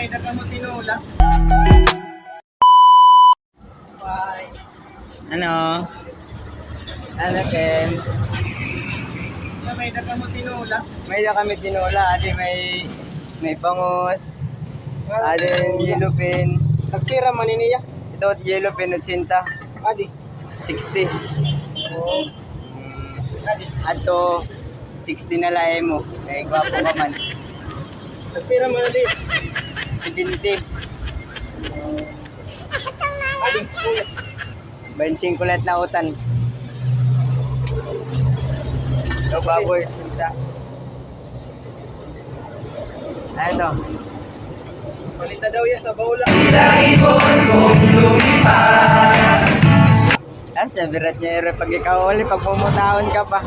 may mo tinula. Bye. Ano? Ano, Ken? May mo tinula. May na kami tinula, adi may bangus, adi yellow pin. Nagtira man niya. Ito yellow pin 80, Adi. 60. Oh. Adi. Ato 60 na lahi mo. Kaya gwapo ka man. Nagtira man na din. 70. Adi. Benching kulit na utan. Ito baboy, 60. Ano? Palita daw yan sa baula. Tapos nabirat niya pag ikaw uli, pag pumutahon ka pa.